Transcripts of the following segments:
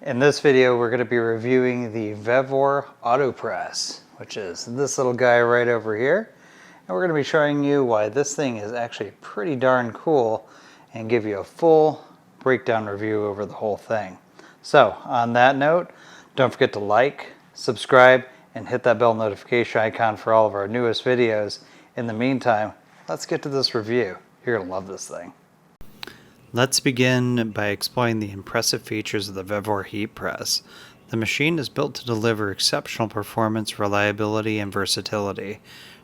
In this video, we're going to be reviewing the VEVOR Auto Press, which is this little guy right over here. And we're going to be showing you why this thing is actually pretty darn cool and give you a full breakdown review over the whole thing. So on that note, don't forget to like, subscribe, and hit that bell notification icon for all of our newest videos. In the meantime, let's get to this review. You're going to love this thing. Let's begin by exploring the impressive features of the VEVOR Heat Press. The machine is built to deliver exceptional performance, reliability, and versatility.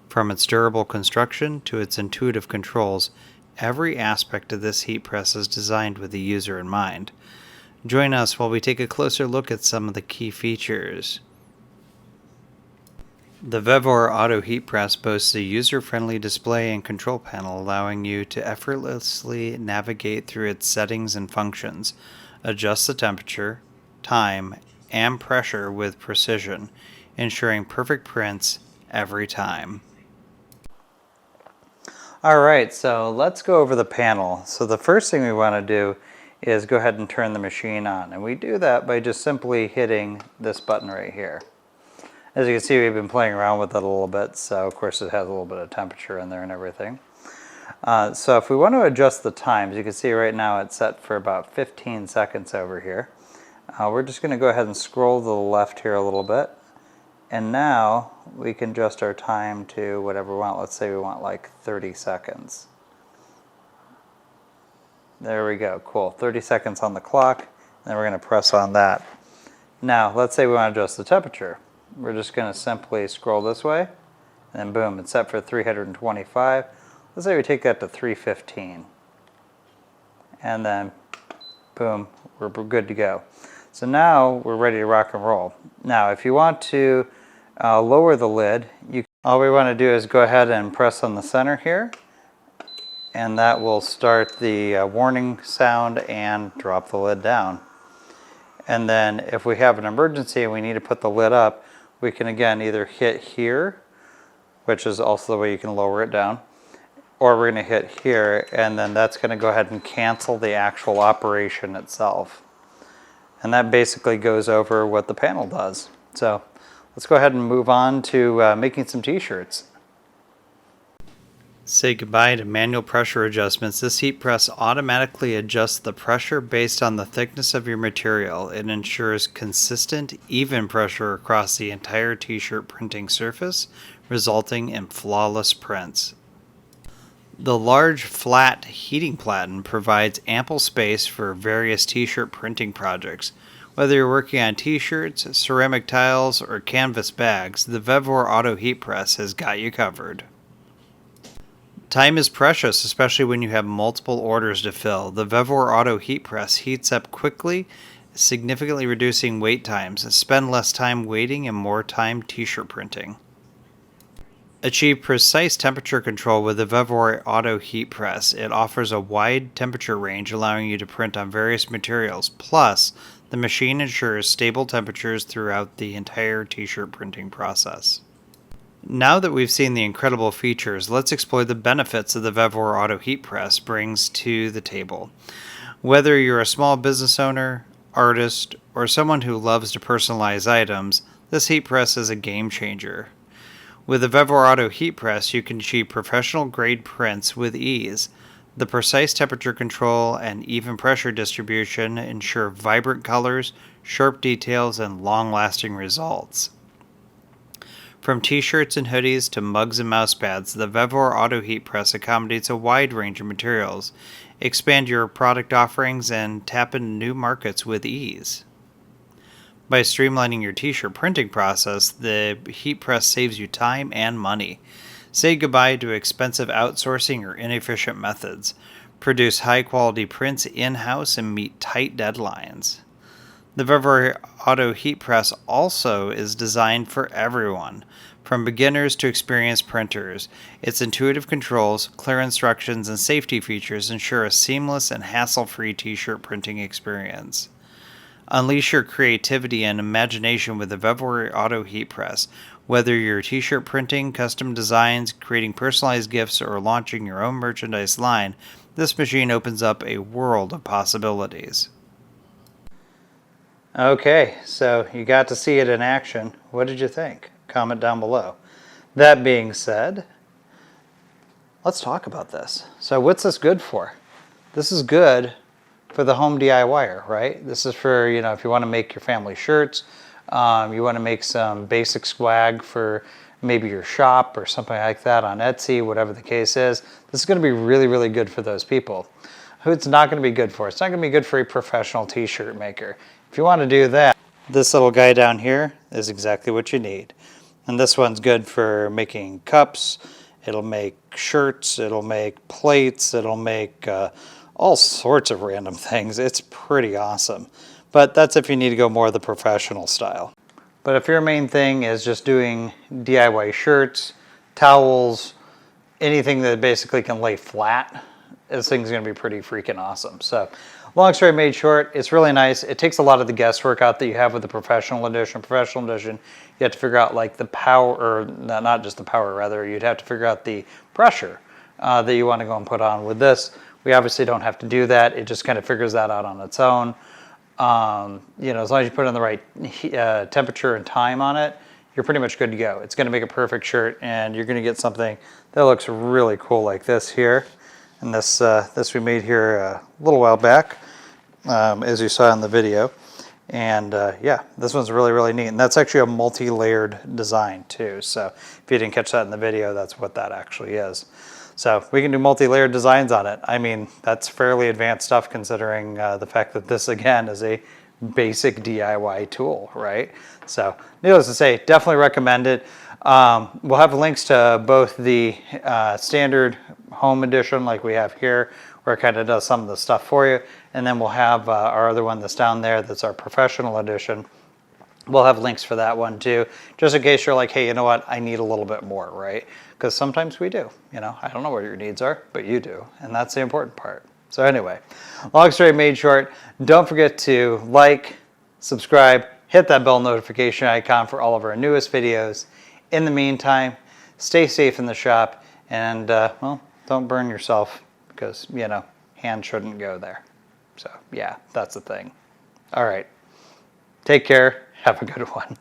From its durable construction to its intuitive controls, every aspect of this heat press is designed with the user in mind. Join us while we take a closer look at some of the key features. The VEVOR Auto Heat Press boasts a user-friendly display and control panel allowing you to effortlessly navigate through its settings and functions, adjust the temperature, time, and pressure with precision, ensuring perfect prints every time. Alright, so let's go over the panel. So the first thing we want to do is go ahead and turn the machine on, and we do that by just simply hitting this button right here. As you can see, we've been playing around with it a little bit, so of course it has a little bit of temperature in there and everything. So if we want to adjust the times, you can see right now it's set for about 15 seconds over here. We're just going to go ahead and scroll to the left here a little bit, and now we can adjust our time to whatever we want. Let's say we want like 30 seconds. There we go, cool. 30 seconds on the clock, and then we're going to press on that. Now let's say we want to adjust the temperature. We're just going to simply scroll this way, and then boom, it's set for 325. Let's say we take that to 315. And then boom, we're good to go. So now we're ready to rock and roll. Now if you want to lower the lid, all we want to do is go ahead and press on the center here, and that will start the warning sound and drop the lid down. And then if we have an emergency and we need to put the lid up, we can again either hit here, which is also the way you can lower it down, or we're going to hit here, and then that's going to go ahead and cancel the actual operation itself. And that basically goes over what the panel does. So let's go ahead and move on to making some t-shirts. Say goodbye to manual pressure adjustments. This heat press automatically adjusts the pressure based on the thickness of your material. It ensures consistent, even pressure across the entire t-shirt printing surface, resulting in flawless prints. The large, flat heating platen provides ample space for various t-shirt printing projects. Whether you're working on t-shirts, ceramic tiles, or canvas bags, the VEVOR Auto Heat Press has got you covered. Time is precious, especially when you have multiple orders to fill. The VEVOR Auto Heat Press heats up quickly, significantly reducing wait times. Spend less time waiting and more time t-shirt printing. Achieve precise temperature control with the VEVOR Auto Heat Press. It offers a wide temperature range, allowing you to print on various materials. Plus, the machine ensures stable temperatures throughout the entire t-shirt printing process. Now that we've seen the incredible features, let's explore the benefits of the VEVOR Auto Heat Press brings to the table. Whether you're a small business owner, artist, or someone who loves to personalize items, this heat press is a game changer. With the VEVOR Auto Heat Press, you can achieve professional-grade prints with ease. The precise temperature control and even pressure distribution ensure vibrant colors, sharp details, and long-lasting results. From t-shirts and hoodies to mugs and mouse pads, the VEVOR Auto Heat Press accommodates a wide range of materials. Expand your product offerings and tap into new markets with ease. By streamlining your t-shirt printing process, the heat press saves you time and money. Say goodbye to expensive outsourcing or inefficient methods. Produce high-quality prints in-house and meet tight deadlines. The VEVOR Auto Heat Press also is designed for everyone, from beginners to experienced printers. Its intuitive controls, clear instructions, and safety features ensure a seamless and hassle-free t-shirt printing experience. Unleash your creativity and imagination with the VEVOR Auto Heat Press. Whether you're t-shirt printing, custom designs, creating personalized gifts, or launching your own merchandise line, this machine opens up a world of possibilities. Okay, so you got to see it in action. What did you think? Comment down below. That being said, let's talk about this. So what's this good for? This is good for the home DIYer, right? This is for, if you want to make your family shirts, you want to make some basic swag for maybe your shop or something like that on Etsy, whatever the case is. This is going to be really, really good for those people. Who it's not going to be good for? It's not going to be good for a professional t-shirt maker. If you want to do that, this little guy down here is exactly what you need. And this one's good for making cups. It'll make shirts. It'll make plates. It'll make all sorts of random things. It's pretty awesome. But that's if you need to go more of the professional style. But if your main thing is just doing DIY shirts, towels, anything that basically can lay flat, this thing's going to be pretty freaking awesome. So long story made short, it's really nice. It takes a lot of the guesswork out that you have with the professional edition. Professional edition, you have to figure out like the power, or not just the power, rather, you'd have to figure out the pressure that you want to go and put on. With this, we obviously don't have to do that. It just kind of figures that out on its own. As long as you put in the right temperature and time on it, you're pretty much good to go. It's going to make a perfect shirt, and you're going to get something that looks really cool like this here. And this we made here a little while back, as you saw in the video. And yeah, this one's really, really neat. And that's actually a multi-layered design too. So if you didn't catch that in the video, that's what that actually is. So we can do multi-layered designs on it. I mean, that's fairly advanced stuff considering the fact that this, again, is a basic DIY tool, right? So needless to say, definitely recommend it. We'll have links to both the standard home edition like we have here, where it kind of does some of the stuff for you. And then we'll have our other one that's down there that's our professional edition. We'll have links for that one too, just in case you're like, hey, you know what, I need a little bit more, right? Because sometimes we do, I don't know what your needs are, but you do. And that's the important part. So anyway, long story made short, don't forget to like, subscribe, hit that bell notification icon for all of our newest videos. In the meantime, stay safe in the shop and, well, don't burn yourself because, hands shouldn't go there. So yeah, that's the thing. All right, take care. Have a good one.